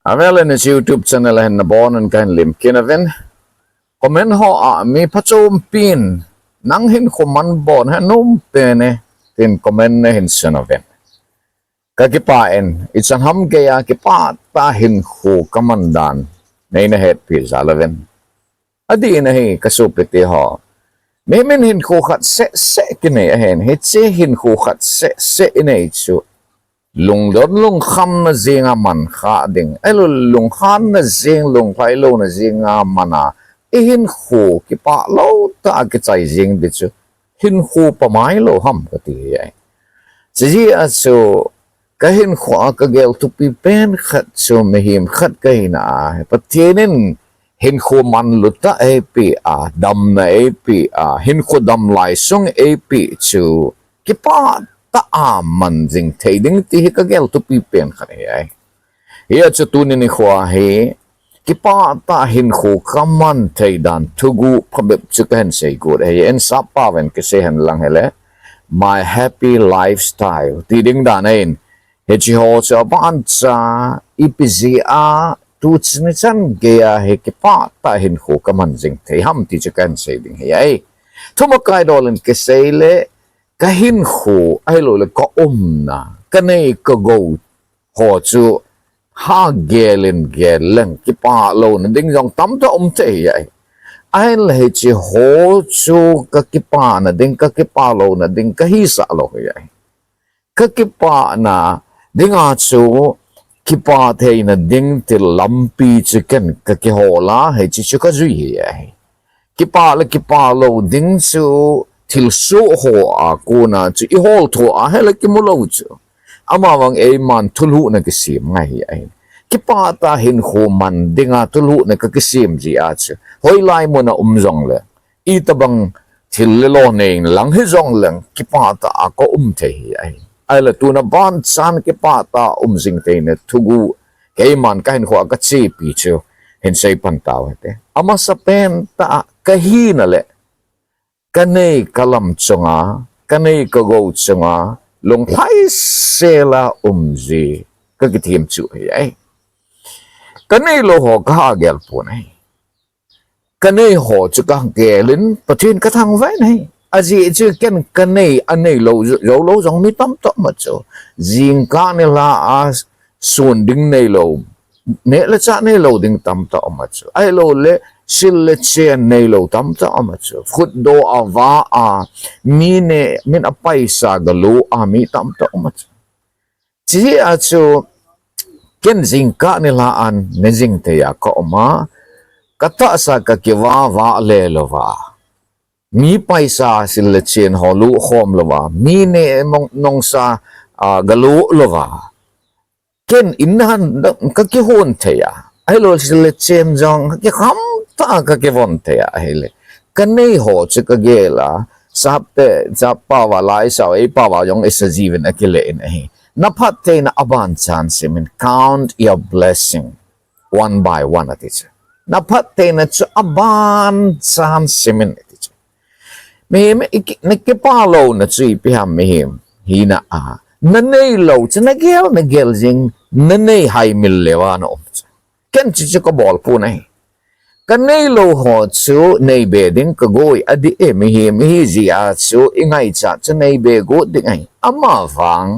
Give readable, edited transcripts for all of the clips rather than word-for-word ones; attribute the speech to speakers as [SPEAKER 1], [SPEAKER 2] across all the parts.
[SPEAKER 1] Avel in his YouTube channel and na born and kan lim kinavin. Comment ho mi pachom pin nang hinkho man bon ha num pene tin comment na hin sanavin. Kakipain it's an ham gaya kipa ta hinkho kamandan na inahet pi zalavin. Adi na hi kasupiti ho. Memen hinkho khat se kine ahen hitse hinkho khat se inay chu. Lung đốt lung khăm na zinga man kha ding elo lung khan na zing lung phai lo na zinga mana hin khu ki pa lo ta ki chai zing bi chu hin khu pa mai lo ham ka ti ai ji a so ka hin khu ka gel tu pi pen khat so me him khat ka na pa tinen hin khu man lu ta e pi a dam na e pi a hin khu dam lai sung e pi chu ki pa ta man jing thei ding ti hi ka gel tu pi pen khare ai ya chu tu ni khwa he ki pa ta hin khu kaman thei dan thuguh phabep chu kan sei good he en sa pa ven ke se han lang hele my happy lifestyle ti ding dan ein he chi ho cha ban cha ipzia tu chni chan ge a he ki pa ta hin khu kaman jing thei ham ti chu kan sei ding he ai thuma kai dolen ke sei le ka hin khu ai lo le ko na ka nei ka go ho chu ha gelen ki pa lo na ding jong tam ta te ai ai le chi ho chu ka ki pa na ding ka ki pa lo na ding ka hi sa lo ai ka ki pa na ding a chu ki pa the na ding til lampi chicken ka ki ho la he chi chu ka zui ai ki pa lo ding chu til so ho a ko na chu I hol tho a hele ki mo lo chu ama wang e man thulu na ki sim ngai ai ki pa ta hin kho man dinga thulu na ka ki sim ji a chu hoi lai mo na zong le I tabang til le lo nei lang hi zong lang ki pa ta a ko the ai ai la tu na ban san ki pa ta jing te na thuguh ke man ka hin kho ka chi pi chu hin sei pan taw te ama sa pen ta ka hi na le kanei kalam chunga kanei kago chunga long phai sela ji ka ki thim chu ai kanei lo ho ka gel pu nai kanei ho chu ka gelin pathin ka thang vai nai aji chu ken kanei anei lo jong mi tam to ma chu jing ka ne la a sun ding nei lo ne la cha nei lo ding tam to ma chu ai lo le sil le chen nei lo tam ta ama chu khut do awa a mi ne min a paisa galu a mi tam ta ama chu chi a chu ken jing ka ni la an ne jing te ya ko ma kata sa ka ki wa le lo wa mi paisa sil le chen ho lu khom lo wa mi ne nong sa galu lo wa ken inhan ka ki hon the ya ai lo sil le chen jong ki kham ta ka ke von te a hele kanei ho chu ka gela sapte jappa wa lai sa e pa wa yong is a jiven a kile in he na phat te na aban chan simin count your blessing one by one ati cha na phat te na chu aban chan simin ati cha me ne ke pa lo na chu pi ham me him hi na a na nei lo chu na gel jing na nei hai mil lewa no ken chu ko bol pu nai kanei lo ho chu nei be ding ka goi adi e mi hi zia chu ingai cha chu nei be go ding ai ama wang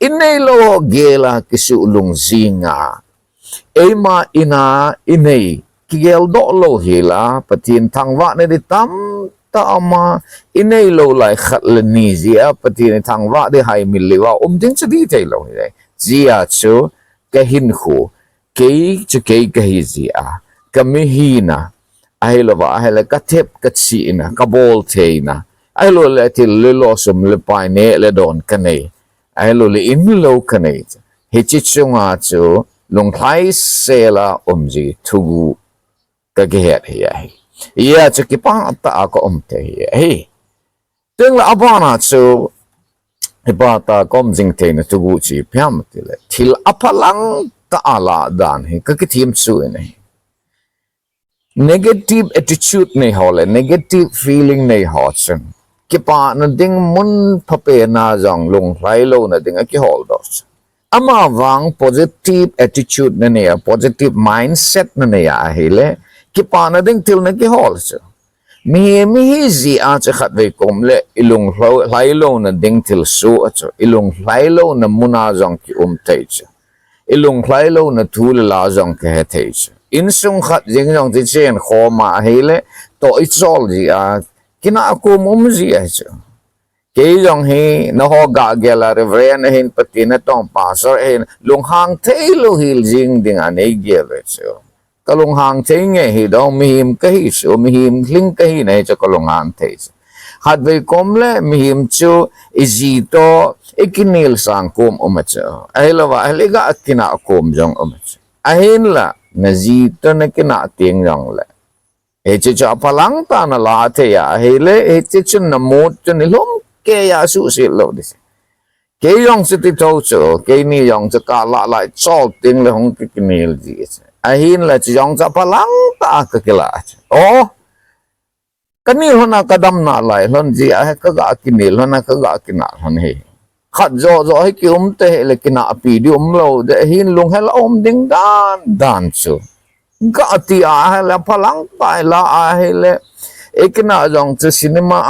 [SPEAKER 1] inei lo gela kisu lung zinga ema ina inei kigel do lo hila patin thangwa ne di tam ta ama inei lo lai khat le ni zia patin thangwa de hai miliwa ding chu di te lo hi zia chu ka hin khu ke chu ke ka hi zia kamihina ai lo wa ai la ka thep ka chi na ka bol theina ai lo le til le lo sum le pai ne le don ka nei ai lo le in lo ka nei he chi chunga chu long thai sela ji thuguh ka ge het hi ai ya chu ki pa ta ko te hi teng la abana chu he ba ta kom jing the na thuguh chi pyam ti le til apalang ta ala dan he ka ki thim chu nei negative attitude nei hole negative feeling nei hotsen ki pa na ding mun phape na jong lung lai lo na ding a ki hol dos ama wang positive attitude na niya positive mindset na niya hele kipa na ding til na ki hol so mi zi a cha khat ve kom le ilung lailo na ding til su cho ilung lailo na muna jong ki tai cha ilung lailo na thul la jong ke he thei cha in sung khat jing jong ti chen kho ma hele to I chol ji a kina ko zi a cha cái dòng hi nó ho gạ gẹ là reverend hin patina tong pastor hin lung hang thế lu hil jing ding an ei ge ve so ka lung hang thế nghe hi dong mi him ka hi so mi him ling ka hi nei cho ka lung hang thế hat ve kom le mi him chu izi to ikinil sang kom cho ai la wa le ga kina kom jong cho ahin la na zi to na kina ting jong le e cho palang ta na la the ya he le e chu na mo chu ni lom cái ya su si lo đi cái dòng sự tiếp theo chỗ cái này dòng cho cả lại cho tiếng là không cái này là gì ai hin là chỉ dòng cho palang ta cái là ô cái này nó cái đâm nã lại hơn gì ai cái gã cái này nó cái gã cái nã hơn hết khát rõ hay cái tê là cái nã bị đi lâu để hin luôn hay là đinh đan chỗ gã thì hay là palang ta là hay là cái nã dòng cho cinema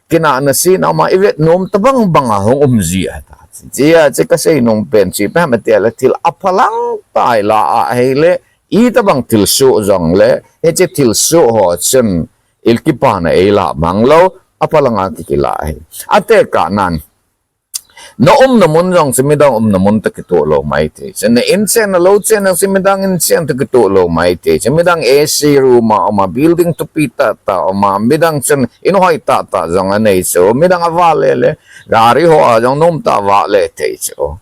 [SPEAKER 1] kina na sin ama ivet nom tabang banga hong zia ta zia che ka sei nom pen chi pa ma te la til apalang tai la hele I tabang til su jong le he che til su ho chen il kipana e la manglo apalanga ki la he ate ka nan no na mun jong simidang na mun ta kito lo mai te sen in sen na lo chen na simidang in sen ta kito lo mai te simidang AC room ma building to pita ta ma midang chen in hoi ta jong anei so midang avale le gari ho jong nom ta va le te so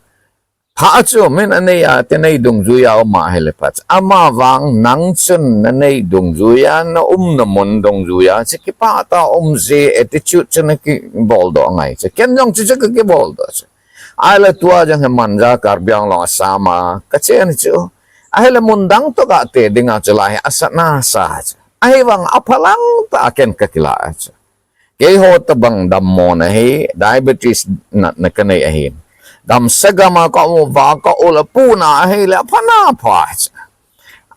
[SPEAKER 1] ha chu men anei a te nei dung zu ya ma hele pat ama wang nang chen na nei dung zu ya na na mun dung zu ya che ki pa ta ze attitude chen ki bol do ngai che ken jong che ki bol do ai la tua jang manja kar biang lo sama ka chen chu ai la mundang to ka te dinga chulai asana sa ai wang apalang ta ken ka kila ke ho ta bang dam mo na he diabetes na ka nei ahin dam sagama ka mo va ka ola puna he la phana pha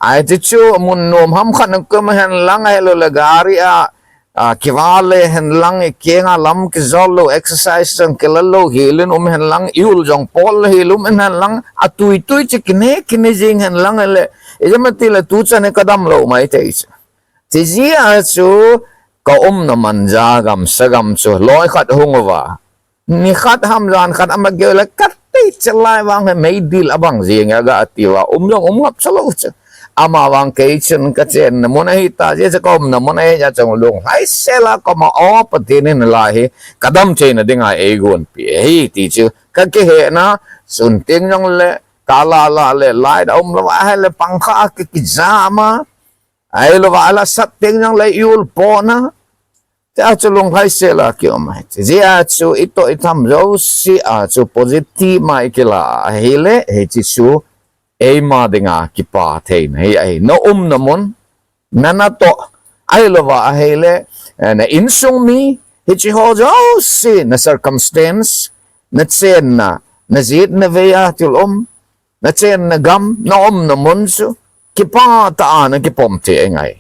[SPEAKER 1] ai ti chu mun nom ham khan ko ma han lang ai lo la gari a kiwale hen lang kenga lam ki zolo exercise jang kelalo hilin hen lang iul jong pol hilum hen lang atui tui chi kine jing hen lang le ejamati la tu chane kadam lo mai te ti zia chu ka na manja gam sagam chu loi khat hungwa ni khat ham ran khat amagel kat te chalai wang mai dil abang jing ga atiwa jong ngap salo ama wang ke chen ka chen na mona hi ta je ko na mona he ja chong lung hai sela ko ma o patin in la hi kadam che na dinga e gon pi hi ti chu ka ke he na sun ting jong le kala la le lai da la ha le pang kha ki jama ai lo wa la sat ting jong le yul po na ta chu lung hai sela ki o mai je a chu ito itam ro si a chu positive mai ki la hele he chi chu e ma dinga kipa thein hei ai no na mon nana to ai lova hele na insung mi hi ho jo si na circumstance na chen na zit na veya til na chen na gam no na mon su kipa ta na kipom te ngai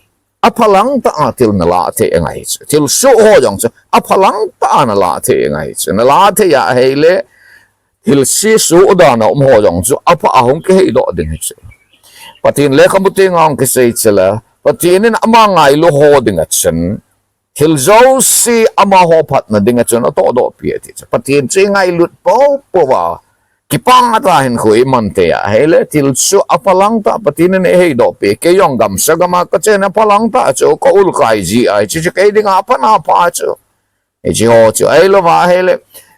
[SPEAKER 1] apalang ta til na la te ngai til su ho jong su apalang ta na la te ngai na la te ya hele hil si su da na ho jong chu apa ahong ke hi do ding hi patin le khamuti ngong ke sei chela patin in ama ngai lo ho ding a chen hil zo si ama ho phat na ding a chen to do pi ti patin chi ngai lut po wa ki pang ata hin khu man te ya hele til su apalang ta patin ne he do pi ke yong gam sa gama ka chen apalang ta chu ko ul kai ji ai chi ke ding apa na pa chu e ji ho chu ai lo wa hele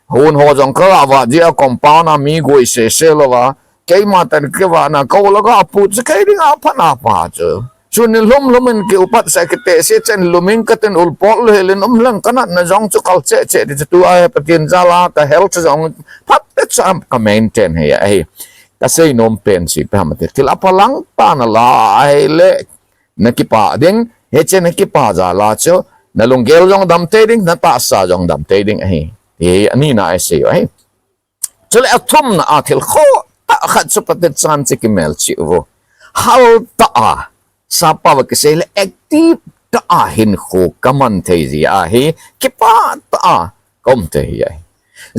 [SPEAKER 1] hun ho jong ka wa ji a compound a mi go se lo wa ke ma tan ke wa na ko lo ga pu che ke ding apa na pa chu chun lum in ke upat sa ke te se chen lumin ka ten ul pol le len lang kana na jong chu kal che di tu a patin jala ta health jong pat te cham ka maintain he ai ka sei nom pen si pa ma te til apalang pa na la ai le na ki pa ding he chen na ki pa za la chu na lungel jong dam te ding na ta sa jong dam te ding ai e ani na ai sei ai chule athum na athil kho ta khat chu patet chan che ki mel chi wo hal ta sapa wa kisele active ta hinkho kaman thei ji a hi kipah ta kom te hi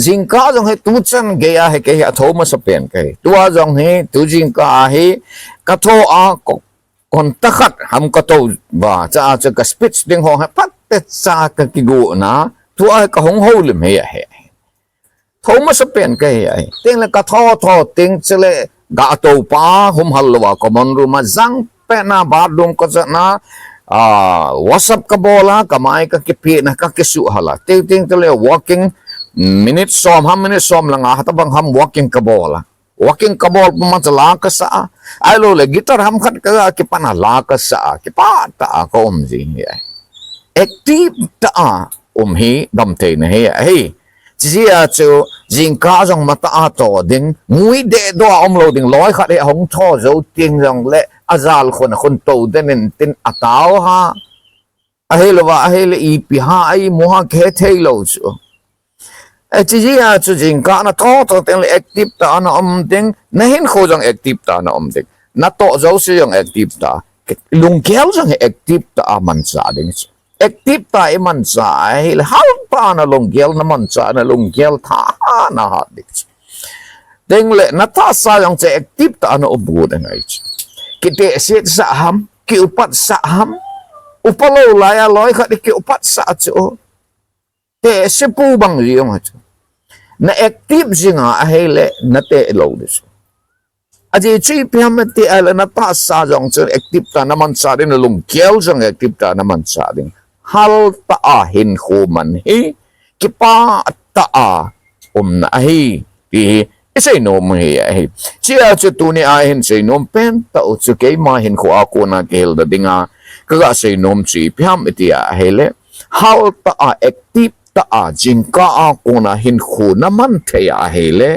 [SPEAKER 1] jingka jong he tu chan ge a he ke a thoma sa pen ke tua jong he tu jingka he ka tho a kon ta khat ham ka to ba cha cha ka speech ding ho ha pat te cha ka ki go na tu a ka hong ho lim he he thoma sa pen ke ai ting le ka tho ting chele ga to pa hum halwa ko mon ru ma jang pe na ba dum ko cha na whatsapp ka bola kamai ka kipi na ka kisu hala ting tele walking minute som ham minute som lang hatabang ham walking ka bola walking ka bol pumatala ka sa ai lo le guitar ham khat ka ki pana la ka sa ki pa ta ko ji active ta hi dam te ne he chia chu jingka jong mata to ding mui de do lo ding loi khat he hong tho zo ting jong le azal khon to den tin ataw ha a hele I pi ha ai mo ha khe thei lo chu chia chu jingka na to ten active ta na ding na hin kho jong active ta na ding na to zo si jong active ta lung kel jong active ta man sa ding active ta man sa ai hal pa na lung kel na man sa na lung kel tha na ha dik ding le na ta sa jong che active ta na obu ding ai kite sit sa ham ki upat sa ham upalo la ya loi khat ki upat sa chu te se pu bang riong ha na active jinga a hele na te lo dis aje chi piamati ala na ta sa jong chu active ta na man sa din lung kel jong active ta na man sa din hal ta hinkho man hi kipah ta na hi ti isay no mo hi chia chu tu ni a hin say nom pen ta o chu ke ma hinkho a ko na kel da dinga kaga say nom chi piam iti a hele hal ta active ta jingka a ko na hinkho na man the a hele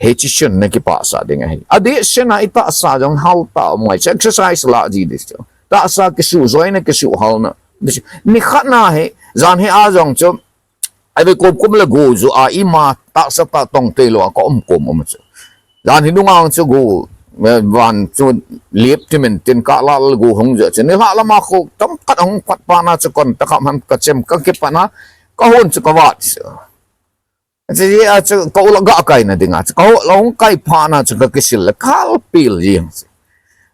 [SPEAKER 1] he chi chen na ki pa sa dinga hi adi sena ita sa jong hal ta mai exercise la ji dis ta sa ki su zoi na ki su hal na ni khana he zan he a jong chu ai be kum la go zu a ima ta sa ta tong te lo ko kom chu zan hi nungang chu go van chu liep timen tin ka la go hong je chen ni la la ma kho tam kat hong pat pa na chu kon ta kham han ka chem ka ke pa na ka hon chu ka wat ji a chu ko la ga kai na dinga chu ko long kai pa na chu ka kisil la kal pil ji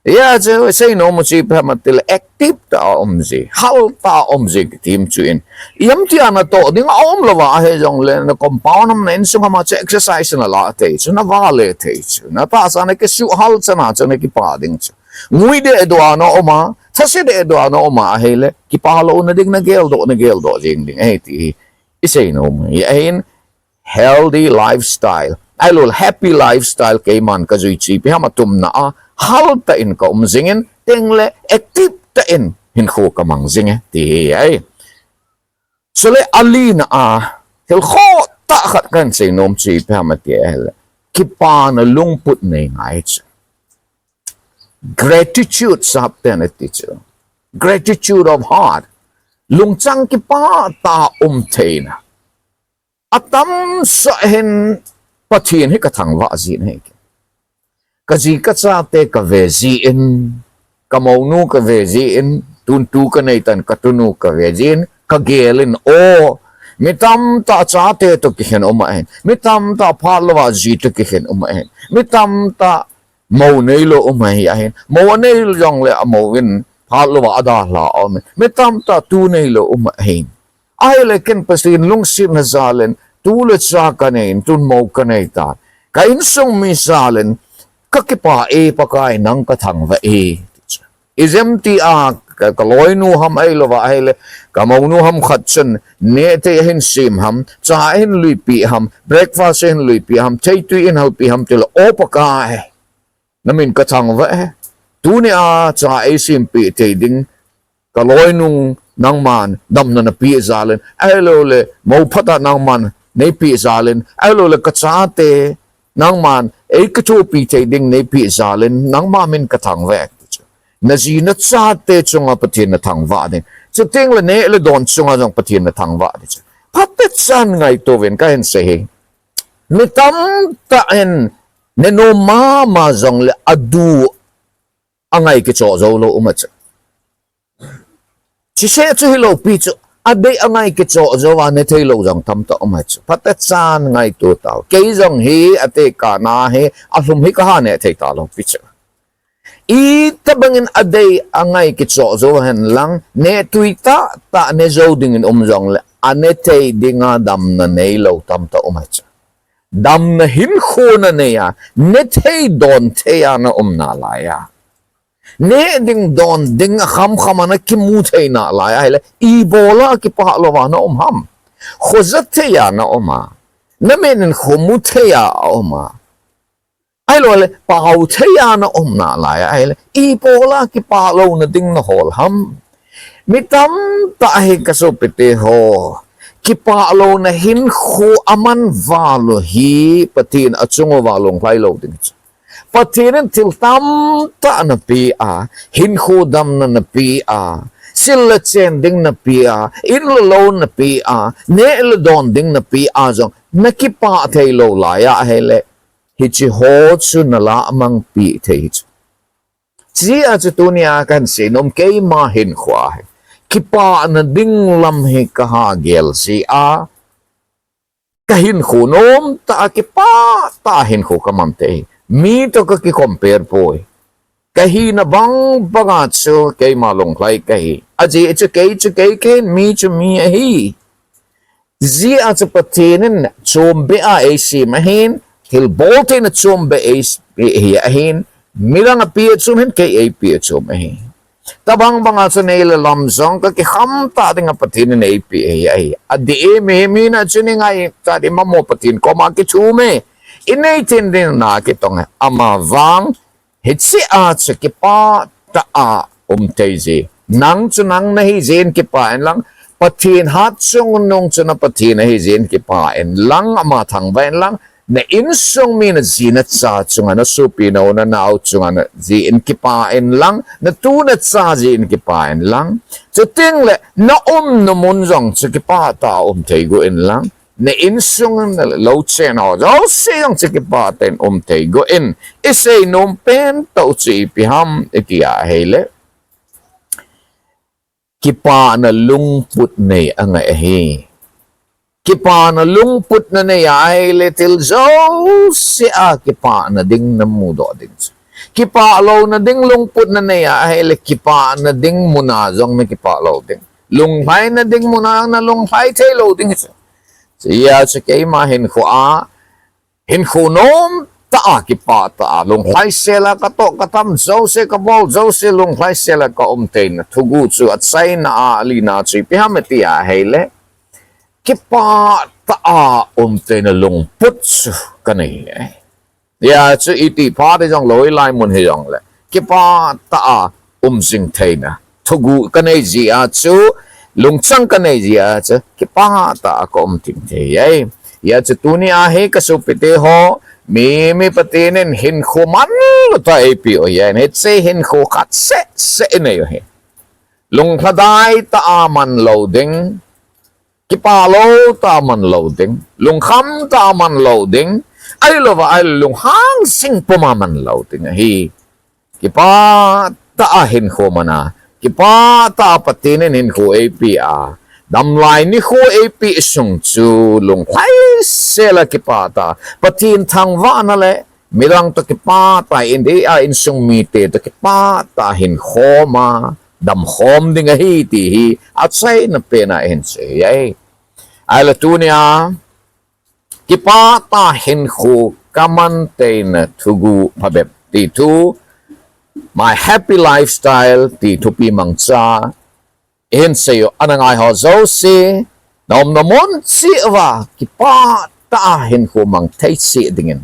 [SPEAKER 1] ya chu sei no mo chi pa matil active ta ji hal ta ji tim chu in yam ti ana to ding lo wa he jong le na compound nam nen su ma che exercise na la te chu na va le te chu na pa sa na ke su hal cha na chu na ki pa ding chu ngui de do ano oma thase de do ano oma he le ki pa lo na ding na gel do jing ding he ti isei no mo in healthy lifestyle ai lo happy lifestyle ke man ka zui chi pi ha matum na hal ta in ka zingin teng le active ta in hinkho ka mang zing ti ai so le alina hil kho ta khat kan sei nom chi pi ha ma ti hele kipa na lungput nei ngai chu gratitude sap ten ti chu gratitude of heart lungchang kipa ta theina atam sa hen pathin hi ka thang wa zin he ka ji ka cha te ka ve ji in ka mau nu ka ve ji in tun tu ka nei tan ka tu nu ka ve jin ka gelin mitam ta cha te to ki hen oma hen mitam ta phalwa ji to ki hen oma hen mitam ta mau nei lo oma hi hen mau nei jong le mau win phalwa ada la mitam ta tu nei lo oma hen ai le ken pasin lung sim na zalen tu le cha ka nei tun mau ka nei ta ka in sung mi zalen ka kipa pa kai nang ka thang va is empty ka loi nu ham ai lo wa ai le ka mau nu ham khat chen ne te hin sim ham cha hin lui pi ham breakfast hin lui pi ham chei tu in hal pi ham til o pa kai namin ka thang va tu ne cha ai sim pi te ding ka loi nu nang man dam na pi zalen ai lo le mau phata nang man nei pi zalen ai lo le ka cha te nang man ei ka chu pi te ding nei pi zalen nang ma min ka thang ve na ji na cha te chunga pathin na thang va de chu ting le ne le don chunga jong pathin na thang va de phatet san ngai to ven ka hen se he mi tam ta en nên nó mà dòng là adu anh ấy cái chỗ dấu lâu mà chứ chỉ sẽ chỉ lâu pi chứ à đây anh ấy cái chỗ dấu anh ấy thấy lâu dòng thầm tao mà chứ phát tết san ngay tụi tao cái dòng hi à thế cả na hi à không hi cả hai này thấy tao lâu pi chứ ý ta bằng à đây anh ấy cái chỗ dấu hành lang nè tụi ta nè dấu đình dòng là anh ấy thấy đi ngã đam na này lâu thầm tao mà chứ đam na hinkho na này à nè thấy đòn thấy à na na lại à nè ding don ding kham na kimu theina la ai le I bola ki pa lo wa na ham khozat the ya na oma na men khomu the ya oma ai lo le pa au the ya na na la ai le I bola ki pa lo na ding na hol ham mitam ta he ka so pete ho ki pa lo na hin khu aman va lo hi patin achungo wa long lai lo ding patinin til tam ta na pi a hinkho dam na pi a sila chen ding na pi a in lo na pi a ne le don ding na pi a jong nakipa thei lo la ya hele hi chi ho chu na la mang pi thei chi a chu tunia kan se nom ke ma hin khwa kipa na ding lam he ka ha gel si a ka hin khu nom ta kipa ta hin khu ka mam te mi to ka ki compare po kahi na bang bangat so kay malong klay kahi aji it's okay ken mi to mi hi zi at sa patinin chombe a AC mahin hil bolte na chombe AC ahin milang a pia chumhin kay a pia chumahin tabang bangat sa naila lamsong ka ki hamta ting a patinin a pia ay adi mi na chuning ay tadi mamo patin ko makichume inaitin din na kitong amavang hitsi at sa kipa taa umtayzi nang chunang nahizin kipain lang patin hat sung nung chuna patin nahizin kipain lang amatang bain lang na insung min zinat sa chunga na supinaw na nao chunga na zin kipain lang na tunat sa zin kipain lang so tingle na numunzong sa kipa taa umtayguin lang na insung na lo chen ho do siyang sikipaten tay go in isay nung pen tau si piham ikia hele kipa na lungput na ang ahi kipa na lungput na hele til zo siya kipa na ding namudo din kipa lo na ding lungput na hele kipa na ding munazong na kipa lo ding lungpay na ding munazong na lungpay tay lo ding siya sa kay ma hinkho nom ta kipa ta lung khai sela ka to katam zo se ka bol zo se lung khai sela ka na thuguh chu at sai na ali na chi pihameti a hele kipa ta na lung put kanai ya chu iti pa de jong loi lai mun he jong le kipa ta sing theina thuguh kanai ji a chu lung chang kanai ji a chu kipa ta ko ting the ai ya chu tu ni a he ka su pite ho mi patinin hinkho man ta api o yan het se hinkho khat se ne yo he lung khadai ta man loading kipa lo ta man loading lung kham ta man loading ai lo va ai lung hang sing man loading hi kipa ta hinkho mana kipa ta patinin hinkho api a dam lai ni kho ap sung chu lung khai sela kipa ta patin thang wa na le mirang to kipa ta indi a in sung mi te to kipa ta hin khoma dam khom ding hi ti hi at sai na pena hin se ai ala tunia kipa ta hin kho kaman theina thuguh phabep ti tu my happy lifestyle ti tu pi mangcha in sayo anangay ho zo si nom namon si wa kipa tahin ko mang tay si dingin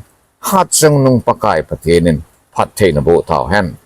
[SPEAKER 1] hat sang nung pakay patinin patay na bo tao hen